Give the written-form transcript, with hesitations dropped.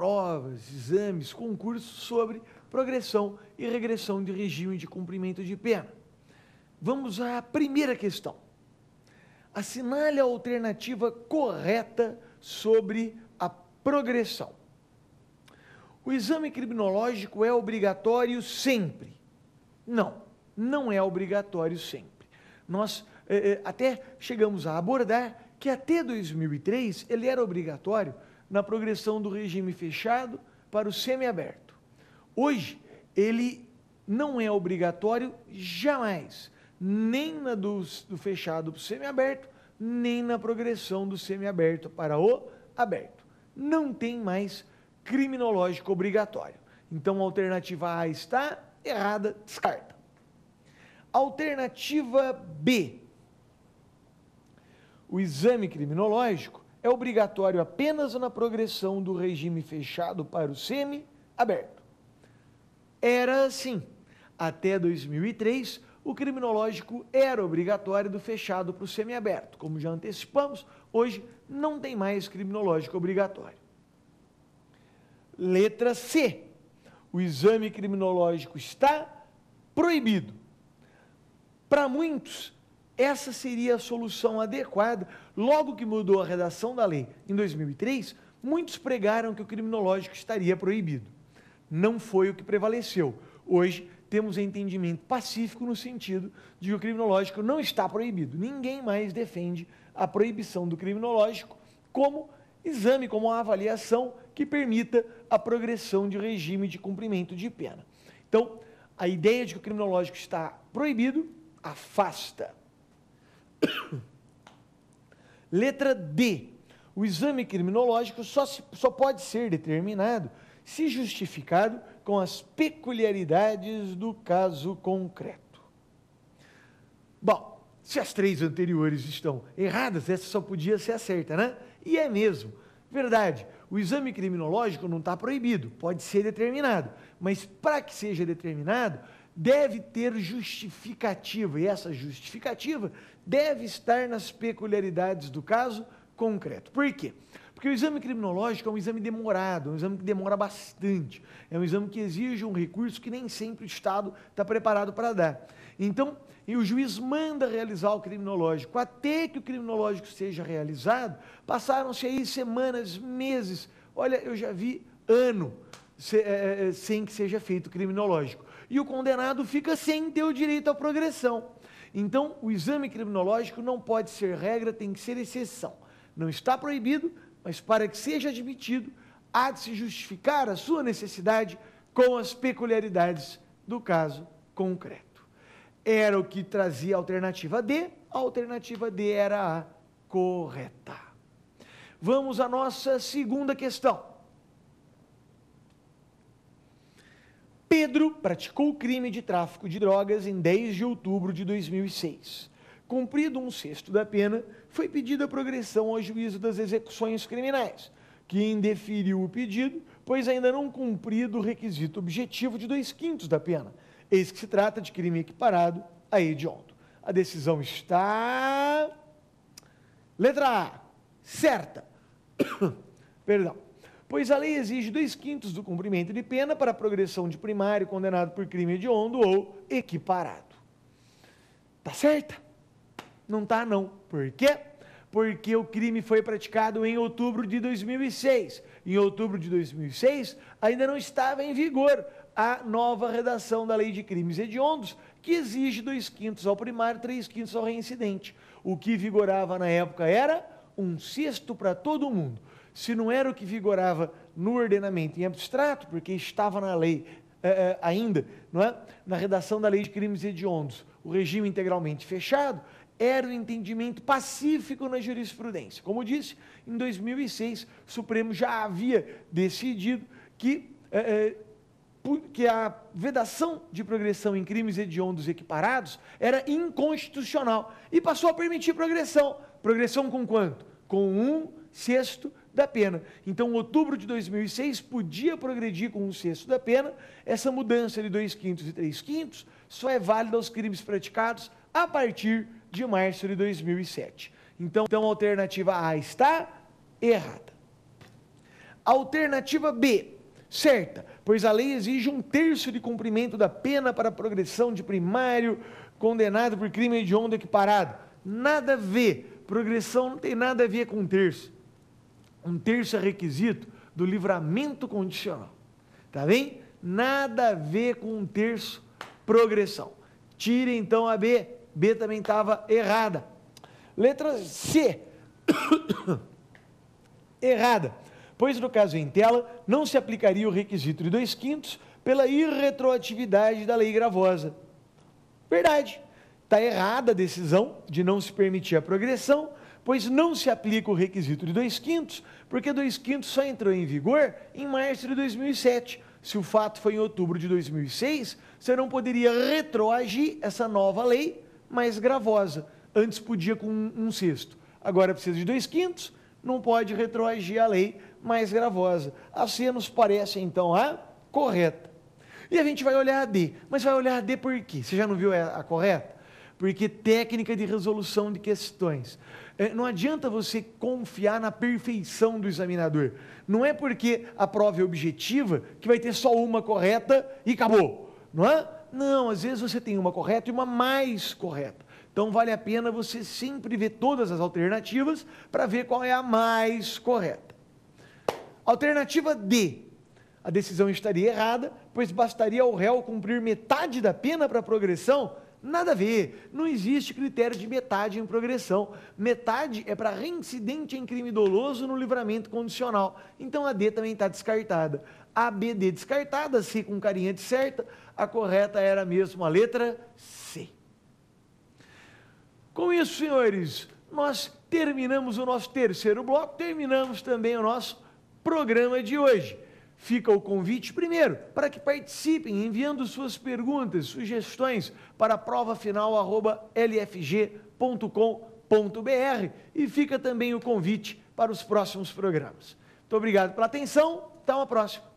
provas, exames, concursos sobre progressão e regressão de regime de cumprimento de pena. Vamos à primeira questão. Assinale a alternativa correta sobre a progressão. O exame criminológico é obrigatório sempre? Não, não é obrigatório sempre. Nós até chegamos a abordar que até 2003 ele era obrigatório na progressão do regime fechado para o semiaberto. Hoje, ele não é obrigatório jamais, nem na do fechado para o semiaberto, nem na progressão do semiaberto para o aberto. Não tem mais criminológico obrigatório. Então, a alternativa A está errada, descarta. Alternativa B. O exame criminológico é obrigatório apenas na progressão do regime fechado para o semi-aberto. Era assim. Até 2003, o criminológico era obrigatório do fechado para o semiaberto. Como já antecipamos, hoje não tem mais criminológico obrigatório. Letra C. O exame criminológico está proibido. Para muitos, essa seria a solução adequada. Logo que mudou a redação da lei em 2003, muitos pregaram que o criminológico estaria proibido. Não foi o que prevaleceu. Hoje, temos entendimento pacífico no sentido de que o criminológico não está proibido. Ninguém mais defende a proibição do criminológico como exame, como uma avaliação que permita a progressão de regime de cumprimento de pena. Então, a ideia de que o criminológico está proibido afasta. Letra D. O exame criminológico só pode ser determinado se justificado com as peculiaridades do caso concreto. Bom, se as três anteriores estão erradas, essa só podia ser a certa, né? E é mesmo. Verdade, o exame criminológico não está proibido, pode ser determinado, mas para que seja determinado, deve ter justificativa, e essa justificativa deve estar nas peculiaridades do caso concreto. Por quê? Porque o exame criminológico é um exame demorado, é um exame que demora bastante, é um exame que exige um recurso que nem sempre o Estado está preparado para dar. Então, o juiz manda realizar o criminológico. Até que o criminológico seja realizado, passaram-se aí semanas, meses, olha, eu já vi ano sem que seja feito o criminológico. E o condenado fica sem ter o direito à progressão. Então, o exame criminológico não pode ser regra, tem que ser exceção. Não está proibido, mas para que seja admitido, há de se justificar a sua necessidade com as peculiaridades do caso concreto. Era o que trazia a alternativa D era a correta. Vamos à nossa segunda questão. Pedro praticou o crime de tráfico de drogas em 10 de outubro de 2006. Cumprido 1/6 da pena, foi pedida a progressão ao juízo das execuções criminais, que indeferiu o pedido, pois ainda não cumprido o requisito objetivo de 2/5 da pena. Eis que se trata de crime equiparado a hediondo. A decisão está... Letra A, certa. Perdão. Pois a lei exige 2/5 do cumprimento de pena para a progressão de primário condenado por crime hediondo ou equiparado. Tá certa? Não tá, não. Por quê? Porque o crime foi praticado em outubro de 2006. Em outubro de 2006, ainda não estava em vigor a nova redação da lei de crimes hediondos, que exige 2/5 ao primário, 3/5 ao reincidente. O que vigorava na época era 1/6 para todo mundo. Se não era o que vigorava no ordenamento em abstrato, porque estava na lei ainda, não é? Na redação da lei de crimes hediondos, o regime integralmente fechado, era o entendimento pacífico na jurisprudência. Como disse, em 2006, o Supremo já havia decidido que a vedação de progressão em crimes hediondos equiparados era inconstitucional e passou a permitir progressão. Progressão com quanto? Com 1/6 da pena. Então, em outubro de 2006, podia progredir com 1/6 da pena. Essa mudança de 2/5 e 3/5 só é válida aos crimes praticados a partir de março de 2007. Então, a alternativa A está errada. Alternativa B, certa, pois a lei exige 1/3 de cumprimento da pena para progressão de primário condenado por crime hediondo equiparado. Nada a ver, progressão não tem nada a ver com 1/3. 1/3 é requisito do livramento condicional, tá bem? Nada a ver com 1/3 progressão. Tire então a B, B também estava errada. Letra C, errada, pois no caso em tela não se aplicaria o requisito de 2/5 pela irretroatividade da lei gravosa. Verdade, está errada a decisão de não se permitir a progressão, pois não se aplica o requisito de 2/5, porque 2/5 só entrou em vigor em março de 2007. Se o fato foi em outubro de 2006, você não poderia retroagir essa nova lei mais gravosa. Antes podia com 1/6. Agora precisa de 2/5, não pode retroagir a lei mais gravosa. A C nos parece, então, a correta. E a gente vai olhar a D. Mas vai olhar a D por quê? Você já não viu a correta? Porque técnica de resolução de questões. Não adianta você confiar na perfeição do examinador. Não é porque a prova é objetiva que vai ter só uma correta e acabou, não é? Não, às vezes você tem uma correta e uma mais correta. Então vale a pena você sempre ver todas as alternativas para ver qual é a mais correta. Alternativa D. A decisão estaria errada, pois bastaria ao réu cumprir metade da pena para progressão. Nada a ver, não existe critério de metade em progressão. Metade é para reincidente em crime doloso no livramento condicional. Então a D também está descartada. A, B, D descartada, C com carinha de certa, a correta era mesmo a letra C. Com isso, senhores, nós terminamos o nosso terceiro bloco, terminamos também o nosso programa de hoje. Fica o convite, primeiro, para que participem, enviando suas perguntas, sugestões para provafinal@lfg.com.br e fica também o convite para os próximos programas. Muito obrigado pela atenção, até uma próxima.